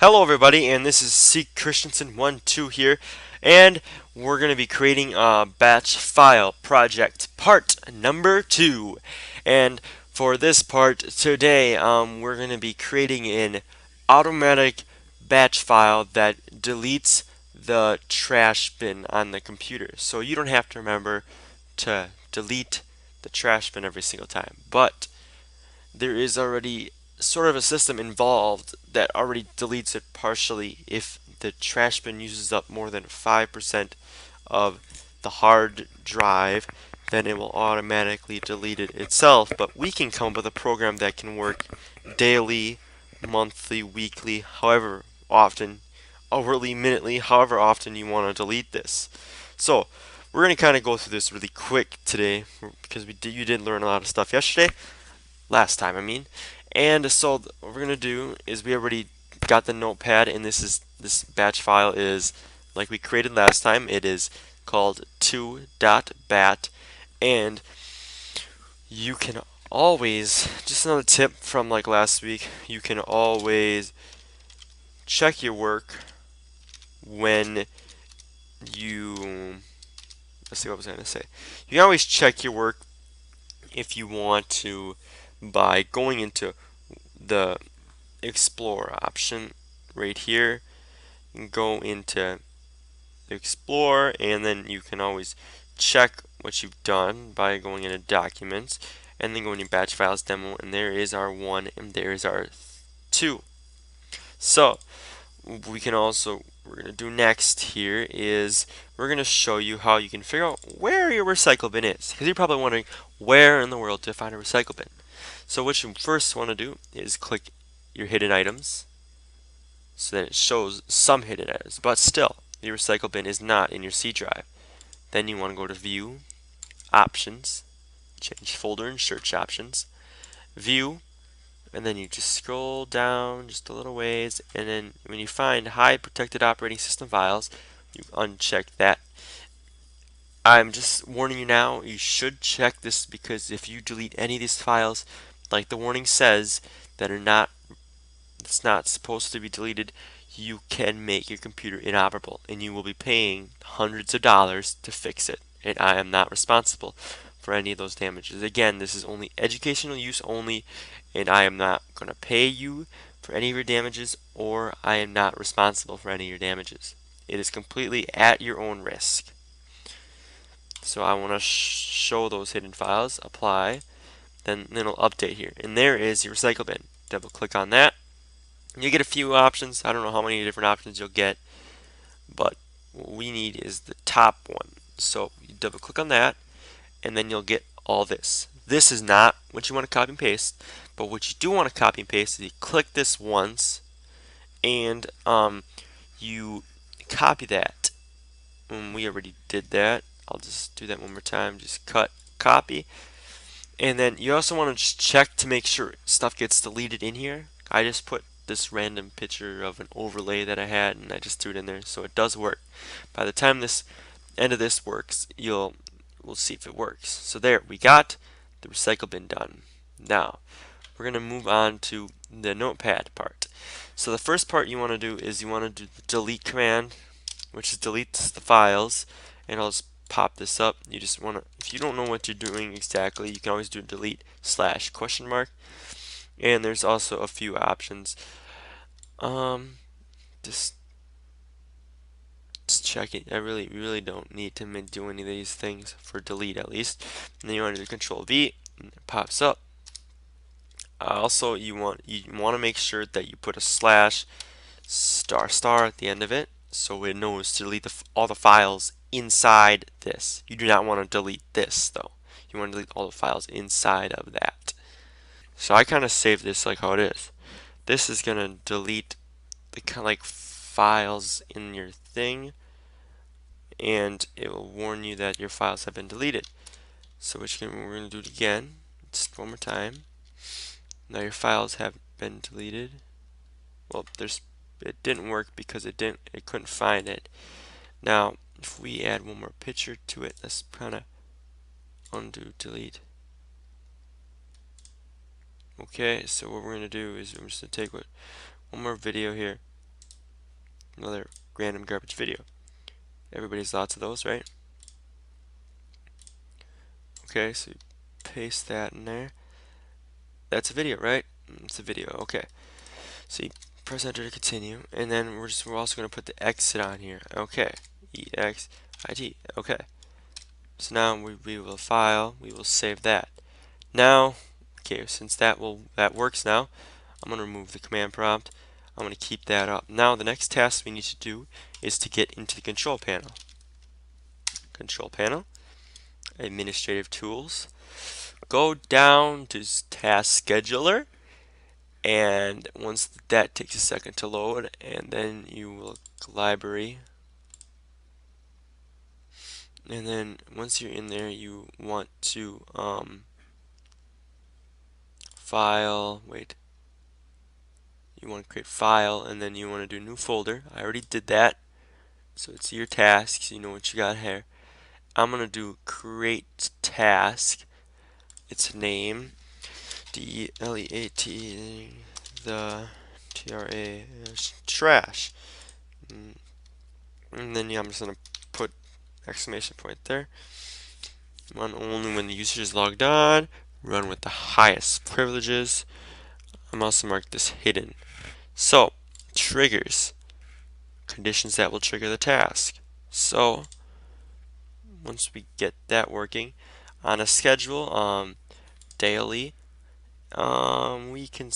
Hello everybody, and this is C. Christensen12 here, and we're going to be creating a batch file project part number 2. And for this part today, we're going to be creating an automatic batch file that deletes the trash bin on the computer. So you don't have to remember to delete the trash bin every single time, but there is already sort of a system involved that already deletes it partially if the trash bin uses up more than 5% of the hard drive, then it will automatically delete it itself. But we can come up with a program that can work daily, monthly, weekly, however often, hourly, minutely, however often you want to delete this. So we're going to kind of go through this really quick today because you did learn a lot of stuff yesterday last time, I mean. And so what we're gonna do is we already got the notepad, and this batch file is like we created last time. It is called 2.bat, and you can always, just another tip from like last week, you can always check your work when you, let's see what I was gonna say. You can always check your work if you want to by going into the explore option right here and go into explore, and then you can always check what you've done by going into documents and then going to batch files demo, and there is our 1 and there is our 2. So we can also, we're going to do next here is we're going to show you how you can figure out where your recycle bin is, because you're probably wondering where in the world to find a recycle bin. So what you first want to do is click your hidden items, so that it shows some hidden items, but still your recycle bin is not in your C drive. Then you want to go to View, Options, change folder and search options, View, and then you just scroll down just a little ways, and then when you find Hide Protected Operating System Files, you uncheck that. I'm just warning you now, you should check this, because if you delete any of these files, like the warning says, that are not, it's not supposed to be deleted, you can make your computer inoperable, and you will be paying hundreds of dollars to fix it. And I am not responsible for any of those damages. Again, this is only educational use only, and I am not going to pay you for any of your damages, or I am not responsible for any of your damages. It is completely at your own risk. So I want to show those hidden files, apply, then it'll update here. And there is your recycle bin. Double click on that. You get a few options. I don't know how many different options you'll get, but what we need is the top one. So you double click on that, and then you'll get all this. This is not what you want to copy and paste, but what you do want to copy and paste is you click this once, and you copy that. We already did that. I'll just do that one more time. Just cut, copy, and then you also want to just check to make sure stuff gets deleted in here. I just put this random picture of an overlay that I had, and I just threw it in there, so it does work. By the time this end of this works, we'll see if it works. So there, we got the recycle bin done. Now we're gonna move on to the notepad part. So the first part you want to do is you want to do the delete command, which is deletes the files, and I'll just pop this up. You just want to, if you don't know what you're doing exactly, you can always do delete slash question mark, and there's also a few options. Um, just check it. We really don't need to do any of these things for delete, at least. And then you want to do Control V, and it pops up. Also, you want to make sure that you put a slash star star at the end of it, so it knows to delete all the files inside this. You do not want to delete this though. You want to delete all the files inside of that. So I kind of saved this like how it is. This is gonna delete the kind of like files in your thing, and it will warn you that your files have been deleted. So we're gonna do it again, just one more time. Now your files have been deleted. Well, it didn't work because it couldn't find it. Now, if we add one more picture to it, let's kind of undo, delete. Okay, so what we're going to do is we're just going to take one more video here. another random garbage video. Everybody's lots of those, right? Okay, so you paste that in there. That's a video, right? It's a video. Okay. So you press enter to continue, and then we're also going to put the exit on here. Okay. EXIT. Okay. So now we will file. We will save that. Now, okay, since that works now, I'm going to remove the command prompt. I'm going to keep that up. Now the next task we need to do is to get into the control panel. Control panel, administrative tools. Go down to task scheduler, and once that takes a second to load, and then you will library, and then once you're in there you want to you want to create file, and then you want to do new folder. I already did that, so it's your tasks, you know what you got here. I'm gonna do create task, its name DELEAT, the TRA trash, and then I'm just gonna put exclamation point there. Run only when the user is logged on. Run with the highest privileges. I'm also marked this hidden. So triggers, conditions that will trigger the task. So once we get that working, on a schedule, daily, we can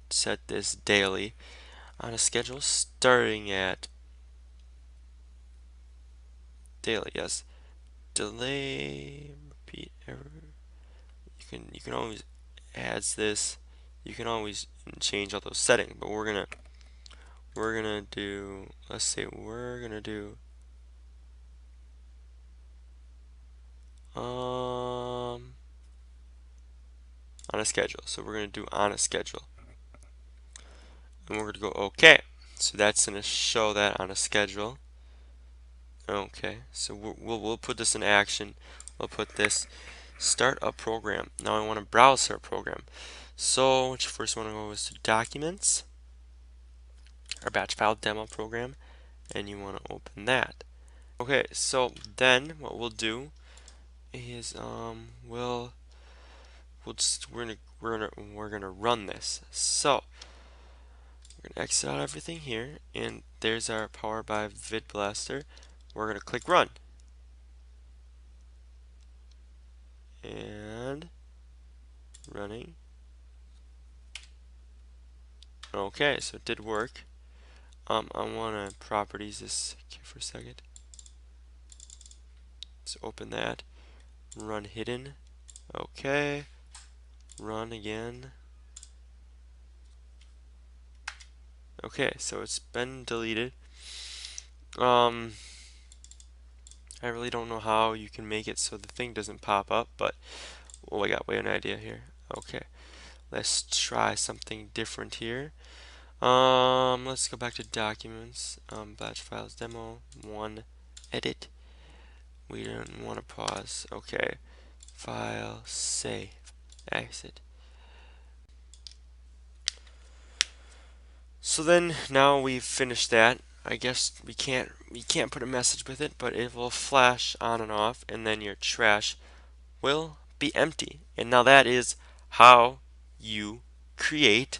set this daily on a schedule starting at daily. Yes, delay, repeat error. You can always add this. You can always change all those settings, but we're gonna do, let's say we're gonna do on a schedule. So we're gonna do on a schedule, and we're gonna go OK. So that's gonna show that on a schedule. Okay, so we'll put this in action. We'll put this start a program. Now I want to browse our program. So what you first want to go is to documents, our batch file demo program, and you want to open that. Okay, so then what we'll do is we're gonna run this. So we're gonna exit out everything here, and there's our Power BI VidBlaster. We're gonna click run, and running. Okay, so it did work. I want to properties this for a second. So open that, run hidden. Okay, run again. Okay, so it's been deleted. I really don't know how you can make it so the thing doesn't pop up, but I got an idea here. Okay, let's try something different here. Let's go back to documents, batch files demo 1, edit. We don't want to pause. Okay, file, save, exit. So then now we've finished that. I guess we can't put a message with it, but it will flash on and off, and then your trash will be empty. And now that is how you create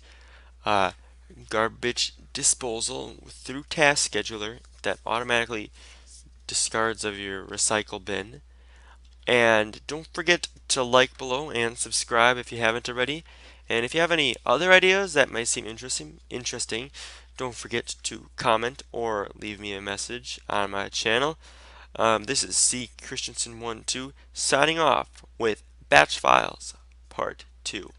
garbage disposal through Task Scheduler that automatically discards of your recycle bin. And don't forget to like below and subscribe if you haven't already. And if you have any other ideas that might seem interesting, don't forget to comment or leave me a message on my channel. This is C. Christensen 12 signing off with Batch Files Part 2.